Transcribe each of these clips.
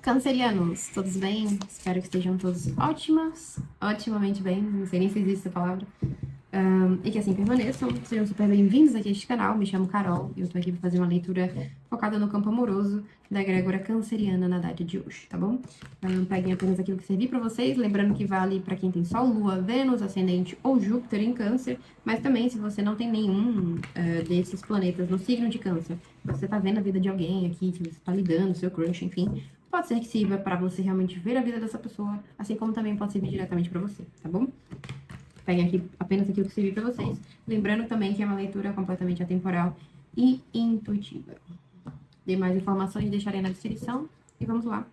Cancerianos, todos bem? Espero que estejam todos otimamente bem, não sei nem se existe essa palavra. E que assim permaneçam. Sejam super bem-vindos aqui a este canal. Me chamo Carol e eu tô aqui para fazer uma leitura focada no campo amoroso da egrégora canceriana na data de hoje, tá bom? Peguem apenas aquilo que servir para vocês, lembrando que vale para quem tem Sol, Lua, Vênus, Ascendente ou Júpiter em Câncer, mas também se você não tem nenhum desses planetas no signo de Câncer, você tá vendo a vida de alguém aqui, que você tá lidando, seu crush, enfim, pode ser que sirva para você realmente ver a vida dessa pessoa, assim como também pode servir diretamente para você, tá bom? Peguem aqui apenas aquilo que servir para vocês. Lembrando também que é uma leitura completamente atemporal e intuitiva. Demais informações deixarei na descrição. E vamos lá.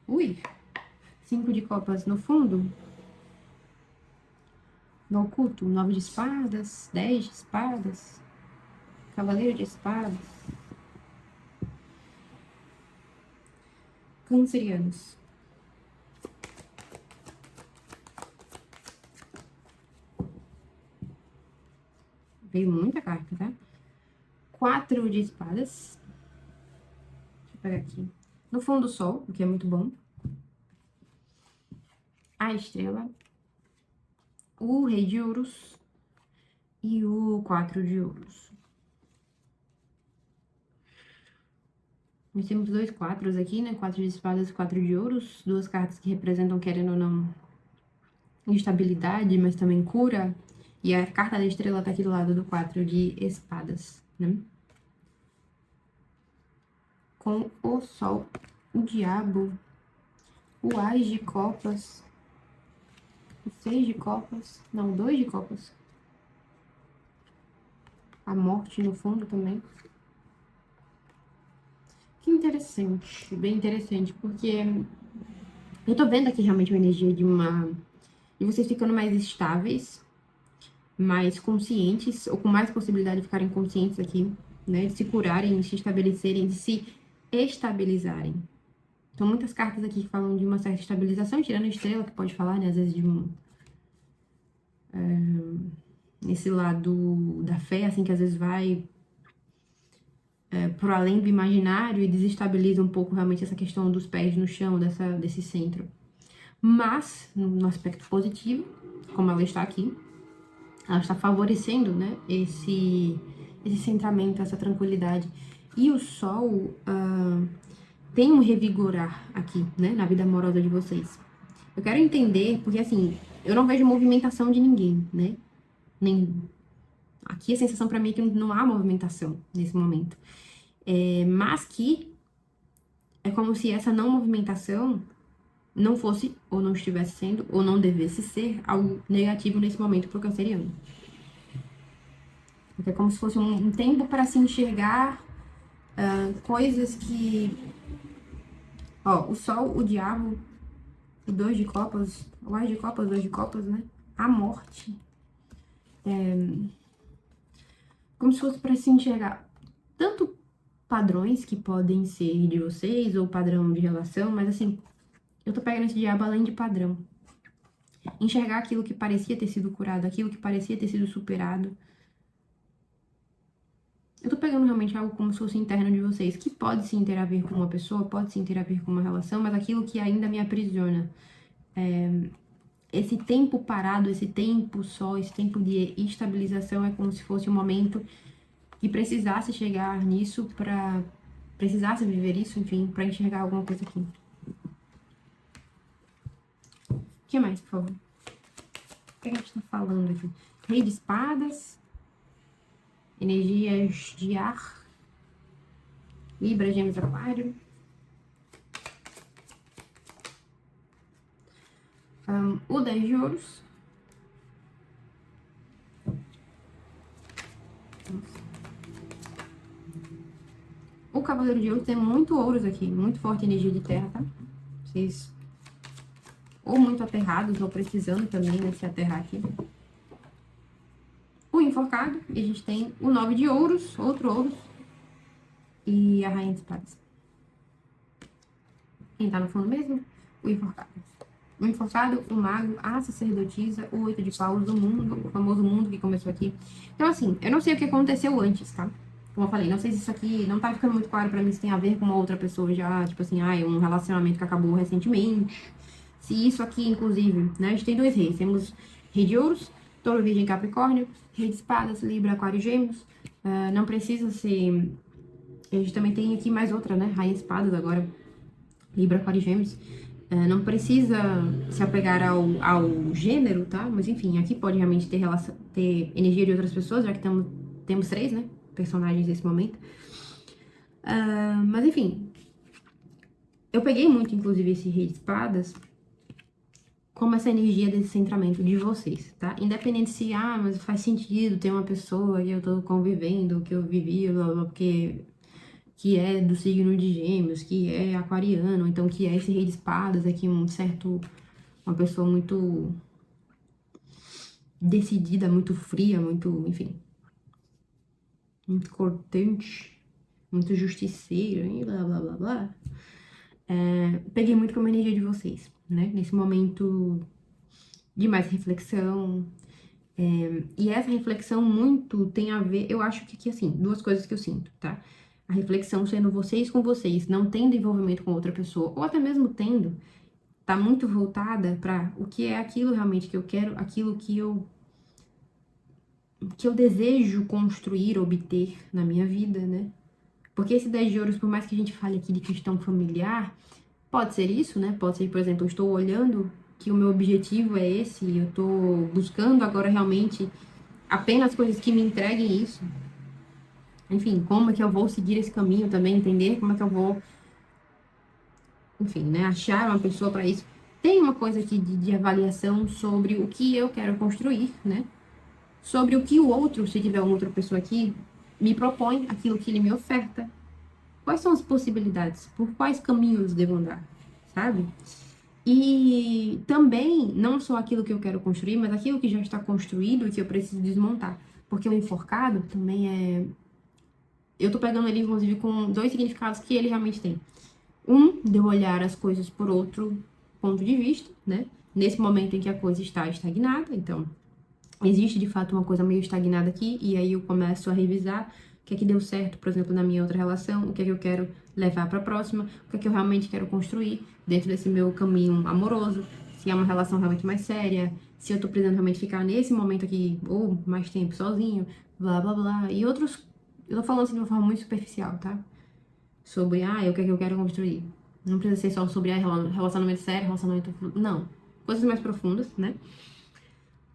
Ui! 5 de copas no fundo. No oculto, 9 de espadas, 10 de espadas, cavaleiro de espadas. Cancerianos. Veio muita carta, tá? 4 de espadas. Deixa eu pegar aqui. No fundo, o sol, o que é muito bom. A estrela. O rei de ouros. E o 4 de ouros. Nós temos 2 quatros aqui, né? 4 de espadas e 4 de ouros. 2 cartas que representam, querendo ou não, instabilidade, mas também cura. E a carta da estrela tá aqui do lado do 4 de espadas, né? Com o sol, o diabo, o ás de copas, o 6 de copas, não, o 2 de copas. A morte no fundo também. Que interessante, bem interessante, porque eu tô vendo aqui realmente uma energia de vocês ficando mais estáveis, mais conscientes, ou com mais possibilidade de ficarem conscientes aqui, né? De se curarem, de se estabelecerem, de se estabilizarem. Então, muitas cartas aqui que falam de uma certa estabilização, tirando a estrela, que pode falar, né? Às vezes de esse lado da fé, assim, que às vezes vai pro além do imaginário e desestabiliza um pouco realmente essa questão dos pés no chão, desse centro. Mas, no aspecto positivo, como ela está aqui, ela está favorecendo, né, esse centramento, essa tranquilidade. E o sol tem um revigorar aqui, né, na vida amorosa de vocês. Eu quero entender, porque assim, eu não vejo movimentação de ninguém, né? Nem... Aqui a sensação pra mim é que não há movimentação nesse momento. Mas que é como se essa não movimentação não fosse, ou não estivesse sendo, ou não devesse ser algo negativo nesse momento pro canceriano. Porque é como se fosse um tempo para se enxergar coisas que... Ó, o sol, o diabo, o 2 de copas, o ás de copas, 2 de copas, né? A morte. Como se fosse para se enxergar tanto padrões que podem ser de vocês, ou padrão de relação, mas assim, eu tô pegando esse diabo além de padrão. Enxergar aquilo que parecia ter sido curado, aquilo que parecia ter sido superado. Eu tô pegando realmente algo como se fosse interno de vocês, que pode sim ter a ver com uma pessoa, pode sim ter a ver com uma relação, mas aquilo que ainda me aprisiona. Esse tempo parado, esse tempo só, esse tempo de estabilização é como se fosse um momento que precisasse chegar nisso pra... precisasse viver isso, enfim, pra enxergar alguma coisa aqui. O que mais, por favor? O que a gente tá falando aqui? Rei de espadas. Energias de ar. Libra, Gêmeos, Aquário. O 10 de ouros. O cavaleiro de ouros tem muito ouros aqui, muito forte energia de terra, tá? Vocês ou muito aterrados, ou precisando também, né, se aterrar aqui. O enforcado, e a gente tem o 9 de ouros, outro ouros, e a rainha de espadas. Quem tá no fundo mesmo? O enforcado. O enforcado, o mago, a sacerdotisa, o 8 de paus, o mundo, o famoso mundo que começou aqui. Então, assim, eu não sei o que aconteceu antes, tá? Como eu falei, não sei se isso aqui não tá ficando muito claro pra mim se tem a ver com uma outra pessoa já, tipo assim, um relacionamento que acabou recentemente. Se isso aqui, inclusive, né? A gente tem dois reis. Temos rei de ouros, touro, virgem, capricórnio, rei de espadas, libra, aquário e gêmeos. Não precisa ser... A gente também tem aqui mais outra, né? Rainha de espadas agora, libra, aquário e gêmeos. Não precisa se apegar ao gênero, tá? Mas enfim, aqui pode realmente ter, ter energia de outras pessoas, já que temos três, né? Personagens nesse momento. Mas enfim, eu peguei muito, inclusive, esse rei de espadas como essa energia desse centramento de vocês, tá? Independente se, mas faz sentido ter uma pessoa que eu tô convivendo, que eu vivi, blá, blá, porque que é do signo de Gêmeos, que é aquariano, então que é esse rei de espadas, aqui uma pessoa muito decidida, muito fria, muito, enfim, muito cortante, muito justiceira, e blá, blá, blá, blá. Peguei muito como energia de vocês, né? Nesse momento de mais reflexão. E essa reflexão muito tem a ver, eu acho que aqui, assim, duas coisas que eu sinto, tá? A reflexão sendo vocês com vocês, não tendo envolvimento com outra pessoa, ou até mesmo tendo, tá muito voltada para o que é aquilo realmente que eu quero, aquilo que eu desejo construir, obter na minha vida, né? Porque esse 10 de ouros, por mais que a gente fale aqui de questão familiar, pode ser isso, né? Pode ser, por exemplo, eu estou olhando que o meu objetivo é esse, e eu estou buscando agora realmente apenas coisas que me entreguem isso. Enfim, como é que eu vou seguir esse caminho também, entender como é que eu vou, enfim, né? Achar uma pessoa para isso. Tem uma coisa aqui de avaliação sobre o que eu quero construir, né? Sobre o que o outro, se tiver uma outra pessoa aqui, me propõe, aquilo que ele me oferta. Quais são as possibilidades? Por quais caminhos devo andar? Sabe? E também, não só aquilo que eu quero construir, mas aquilo que já está construído e que eu preciso desmontar. Porque o enforcado também é. Eu tô pegando ele, inclusive, com dois significados que ele realmente tem. Um, de eu olhar as coisas por outro ponto de vista, né? Nesse momento em que a coisa está estagnada, então existe de fato uma coisa meio estagnada aqui, e aí eu começo a revisar o que é que deu certo, por exemplo, na minha outra relação, o que é que eu quero levar para a próxima, o que é que eu realmente quero construir dentro desse meu caminho amoroso, se é uma relação realmente mais séria, se eu tô precisando realmente ficar nesse momento aqui, ou mais tempo sozinho, blá blá blá, e outros. Eu tô falando assim de uma forma muito superficial, tá? Sobre, o que é que eu quero construir. Não precisa ser só sobre relacionamento sério, relacionamento. Não. Coisas mais profundas, né?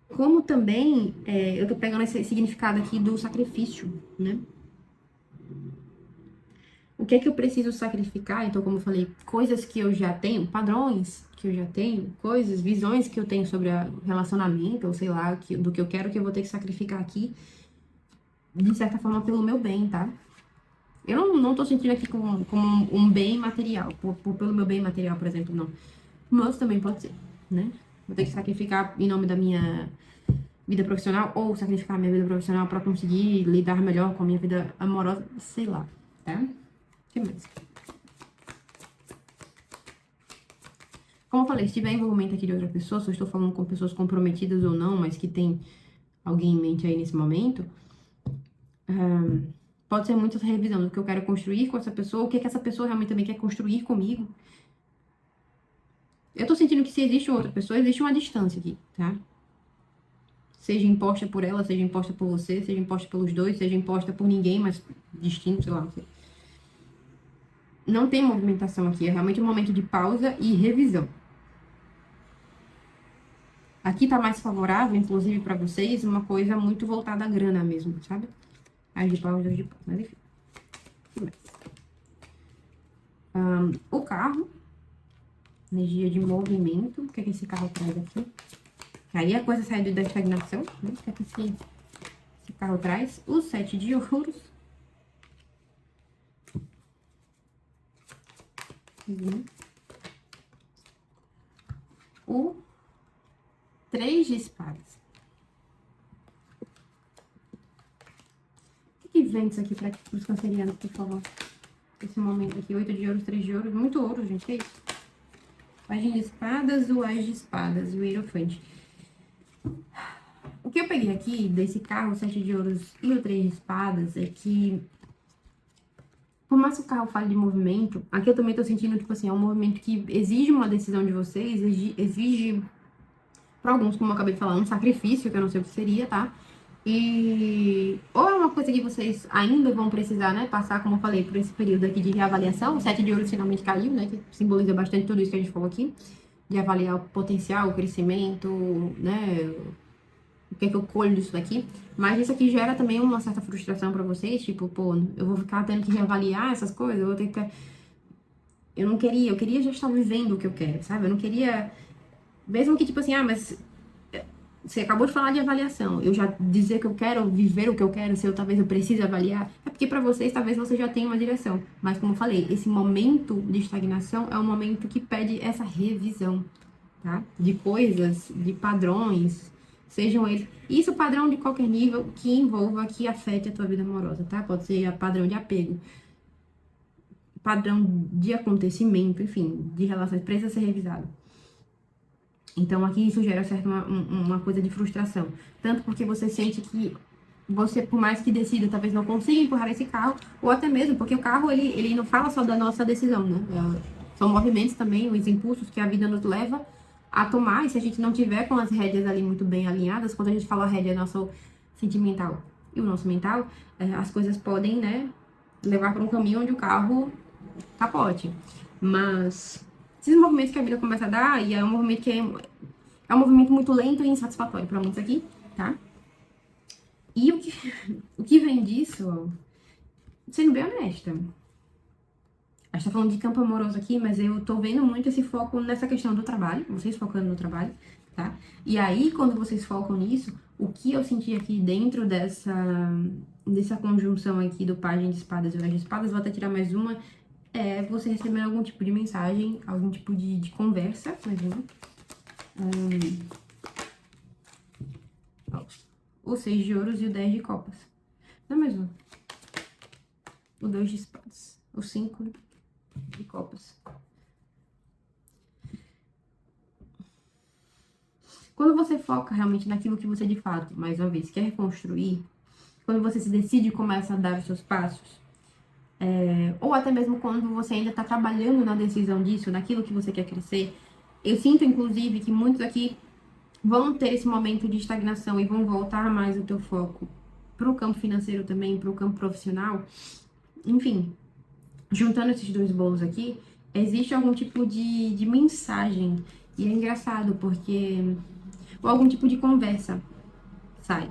Como também, eu tô pegando esse significado aqui do sacrifício, né? O que é que eu preciso sacrificar? Então, como eu falei, coisas que eu já tenho, padrões que eu já tenho, coisas, visões que eu tenho sobre o relacionamento, ou sei lá, do que eu quero que eu vou ter que sacrificar aqui, de certa forma, pelo meu bem, tá? Eu não tô sentindo aqui como um bem material, pelo meu bem material, por exemplo, não. Mas também pode ser, né? Vou ter que sacrificar em nome da minha vida profissional ou sacrificar minha vida profissional para conseguir lidar melhor com a minha vida amorosa, sei lá, tá? O que mais? Como eu falei, se tiver envolvimento aqui de outra pessoa, se eu estou falando com pessoas comprometidas ou não, mas que tem alguém em mente aí nesse momento, pode ser muito essa revisão do que eu quero construir com essa pessoa, o que essa pessoa realmente também quer construir comigo. Eu tô sentindo que se existe outra pessoa, existe uma distância aqui, tá? Seja imposta por ela, seja imposta por você, seja imposta pelos dois, seja imposta por ninguém, mas distinto, sei lá, não sei. Não tem movimentação aqui, é realmente um momento de pausa e revisão. Aqui tá mais favorável, inclusive para vocês, uma coisa muito voltada à grana mesmo, sabe? As de pausa, as de pausa, mas enfim. O carro, energia de movimento, o que é que esse carro traz aqui? Aí a coisa sai da estagnação, né? O que é que esse carro traz? O 7 de ouros. O 3 de espadas. O que vem isso aqui para os cancerianos, por favor? Esse momento aqui, 8 de ouros, 3 de ouros. Muito ouro, gente, que é isso? Página de espadas, o As de espadas e o Hierofante. O que eu peguei aqui desse carro, o 7 de ouros e o 3 de espadas, é que Por mais que o carro fale de movimento, aqui eu também tô sentindo, tipo assim, é um movimento que exige uma decisão de vocês, exige para alguns, como eu acabei de falar, um sacrifício, que eu não sei o que seria, tá? E ou é uma coisa que vocês ainda vão precisar, né, passar, como eu falei, por esse período aqui de reavaliação. O 7 de ouro finalmente caiu, né, que simboliza bastante tudo isso que a gente falou aqui, de avaliar o potencial, o crescimento, né, o que é que eu colho disso daqui. Mas isso aqui gera também uma certa frustração para vocês, tipo, pô, eu vou ficar tendo que reavaliar essas coisas, eu vou ter que... eu queria já estar vivendo o que eu quero, sabe? Eu não queria, mesmo que tipo assim, mas você acabou de falar de avaliação. Eu já dizer que eu quero viver o que eu quero, se eu talvez eu precise avaliar, é porque para vocês talvez você já tenha uma direção. Mas como eu falei, esse momento de estagnação é um momento que pede essa revisão, tá? De coisas, de padrões, sejam eles. Isso padrão de qualquer nível que envolva, que afete a tua vida amorosa, tá? Pode ser padrão de apego, padrão de acontecimento, enfim, de relações, precisa ser revisado. Então, aqui isso gera certo uma coisa de frustração. Tanto porque você sente que você, por mais que decida, talvez não consiga empurrar esse carro, ou até mesmo porque o carro, ele não fala só da nossa decisão, né? São movimentos também, os impulsos que a vida nos leva a tomar, e se a gente não tiver com as rédeas ali muito bem alinhadas, quando a gente fala rédea, é nosso sentimental e o nosso mental, as coisas podem, né, levar para um caminho onde o carro capote. Mas esses movimentos que a vida começa a dar, e é um movimento que é um movimento muito lento e insatisfatório para muitos aqui, tá? E o que vem disso, sendo bem honesta, a gente tá falando de campo amoroso aqui, mas eu tô vendo muito esse foco nessa questão do trabalho, vocês focando no trabalho, tá? E aí, quando vocês focam nisso, o que eu senti aqui dentro dessa conjunção aqui do Pajem de Espadas e o As de Espadas, vou até tirar mais uma, é você receber algum tipo de mensagem, algum tipo de conversa, mais uma. Ó, o 6 de ouros e o 10 de copas. Não é mais um. O 2 de espadas. O 5 de copas. Quando você foca realmente naquilo que você de fato, mais uma vez, quer reconstruir, quando você se decide e começa a dar os seus passos, ou até mesmo quando você ainda está trabalhando na decisão disso, naquilo que você quer crescer, eu sinto, inclusive, que muitos aqui vão ter esse momento de estagnação e vão voltar mais o teu foco para o campo financeiro também, para o campo profissional. Enfim, juntando esses dois bolos aqui, existe algum tipo de mensagem. E é engraçado, porque... Ou algum tipo de conversa sai.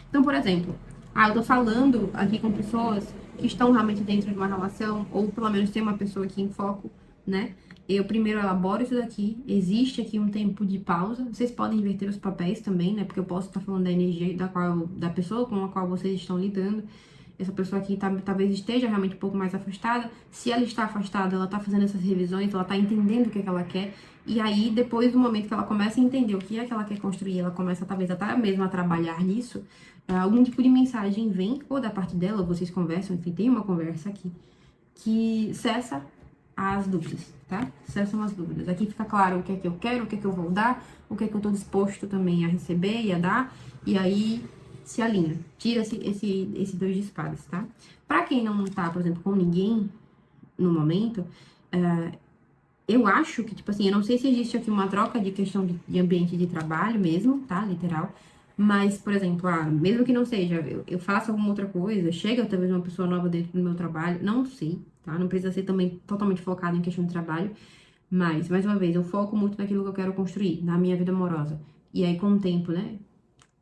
Então, por exemplo, eu tô falando aqui com pessoas que estão realmente dentro de uma relação, ou pelo menos tem uma pessoa aqui em foco, né? Eu primeiro elaboro isso daqui, existe aqui um tempo de pausa. Vocês podem inverter os papéis também, né? Porque eu posso estar falando da energia da pessoa com a qual vocês estão lidando. Essa pessoa aqui talvez esteja realmente um pouco mais afastada. Se ela está afastada, ela está fazendo essas revisões, ela está entendendo o que é que ela quer. E aí, depois do momento que ela começa a entender o que é que ela quer construir, ela começa talvez até mesmo a trabalhar nisso, algum tipo de mensagem vem, ou da parte dela, ou vocês conversam, enfim, tem uma conversa aqui, que cessa as dúvidas, tá? Cessam as dúvidas. Aqui fica claro o que é que eu quero, o que é que eu vou dar, o que é que eu tô disposto também a receber e a dar, e aí se alinha. Tira esse 2 de espadas, tá? Pra quem não tá, por exemplo, com ninguém no momento, eu acho que, tipo assim, eu não sei se existe aqui uma troca de questão de ambiente de trabalho mesmo, tá? Literal. Mas, por exemplo, mesmo que não seja, eu faço alguma outra coisa, chega talvez uma pessoa nova dentro do meu trabalho, não sei, tá? Não precisa ser também totalmente focado em questão de trabalho. Mas, mais uma vez, eu foco muito naquilo que eu quero construir, na minha vida amorosa. E aí, com o tempo, né?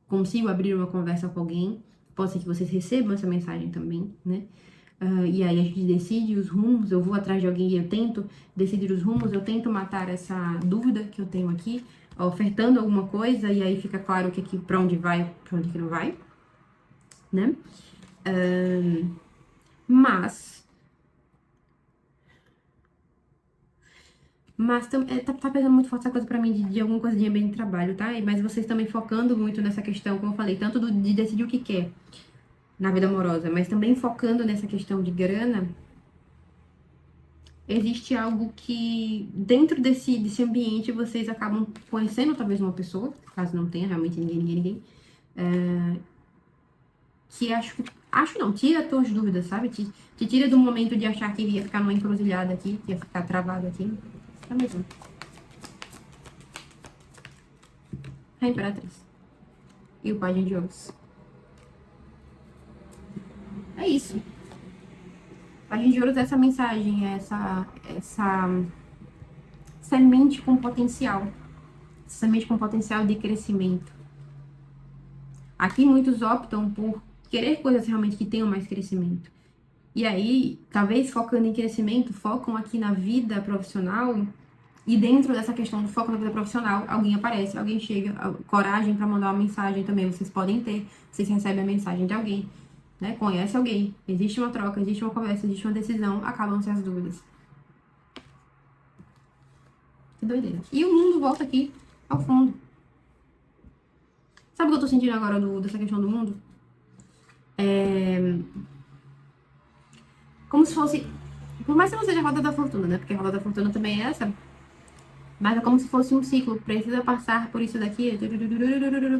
Consigo abrir uma conversa com alguém, pode ser que vocês recebam essa mensagem também, né? E aí a gente decide os rumos, eu vou atrás de alguém e eu tento decidir os rumos, eu tento matar essa dúvida que eu tenho aqui, ofertando alguma coisa, e aí fica claro que para onde vai, para onde que não vai, né? Mas, tá pegando muito forte essa coisa pra mim de alguma coisa de ambiente de trabalho, tá? Mas vocês também focando muito nessa questão, como eu falei, tanto de decidir o que quer na vida amorosa, mas também focando nessa questão de grana. Existe algo que, dentro desse ambiente, vocês acabam conhecendo talvez uma pessoa, caso não tenha realmente ninguém. que acho não, tira as tuas dúvidas, sabe? Te tira do momento de achar que ia ficar numa encruzilhada aqui, que ia ficar travado aqui. Tá mesmo. A Imperatriz. E o Pajem de Ouros. É isso. Pajem de Ouros é essa mensagem, é essa semente com potencial. Semente com potencial de crescimento. Aqui muitos optam por querer coisas realmente que tenham mais crescimento. E aí, talvez focando em crescimento, focam aqui na vida profissional. E dentro dessa questão do foco na vida profissional, alguém aparece, alguém chega, coragem para mandar uma mensagem também, vocês podem ter, vocês recebem a mensagem de alguém, né? Conhece alguém, existe uma troca, existe uma conversa, existe uma decisão, acabam-se as dúvidas. Que doideira. E o mundo volta aqui ao fundo. Sabe o que eu tô sentindo agora dessa questão do mundo? Como se fosse, por mais que não seja a roda da fortuna, né? Porque a roda da fortuna também é essa. Mas é como se fosse um ciclo. Precisa passar por isso daqui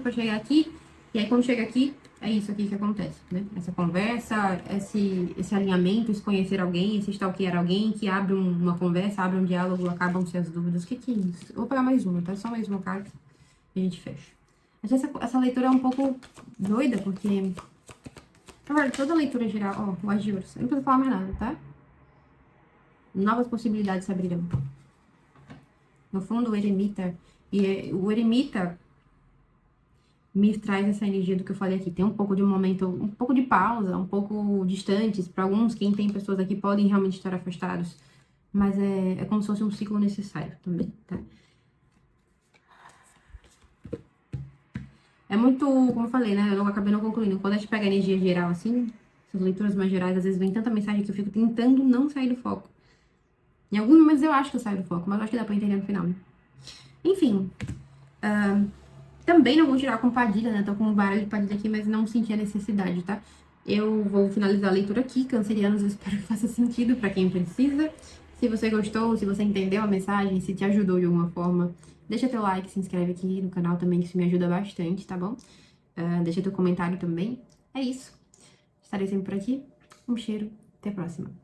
para chegar aqui. E aí, quando chega aqui, é isso aqui que acontece, né? Essa conversa, esse alinhamento, esse conhecer alguém, esse stalkear alguém, que abre uma conversa, abre um diálogo, acabam-se as dúvidas. O que é isso? Eu vou pegar mais uma, tá? Só mais uma carta e a gente fecha. Mas essa leitura é um pouco doida, porque... Na verdade, toda leitura geral... Ó, o As de Ouros. Eu não preciso falar mais nada, tá? Novas possibilidades se abrirão. No fundo, o eremita, o eremita me traz essa energia do que eu falei aqui. Tem um pouco de um momento, um pouco de pausa, um pouco distantes. Para alguns, quem tem pessoas aqui podem realmente estar afastados. Mas é como se fosse um ciclo necessário também, tá? É muito, como eu falei, né? Eu acabei não concluindo. Quando a gente pega a energia geral assim, essas leituras mais gerais, às vezes vem tanta mensagem que eu fico tentando não sair do foco. Em alguns momentos eu acho que eu saio do foco, mas eu acho que dá pra entender no final, né? Enfim, também não vou tirar com Padilha, né? Tô com um baralho de Padilha aqui, mas não senti a necessidade, tá? Eu vou finalizar a leitura aqui. Cancerianos, eu espero que faça sentido pra quem precisa. Se você gostou, se você entendeu a mensagem, se te ajudou de alguma forma, deixa teu like, se inscreve aqui no canal também, que isso me ajuda bastante, tá bom? Deixa teu comentário também. É isso. Estarei sempre por aqui. Um cheiro. Até a próxima.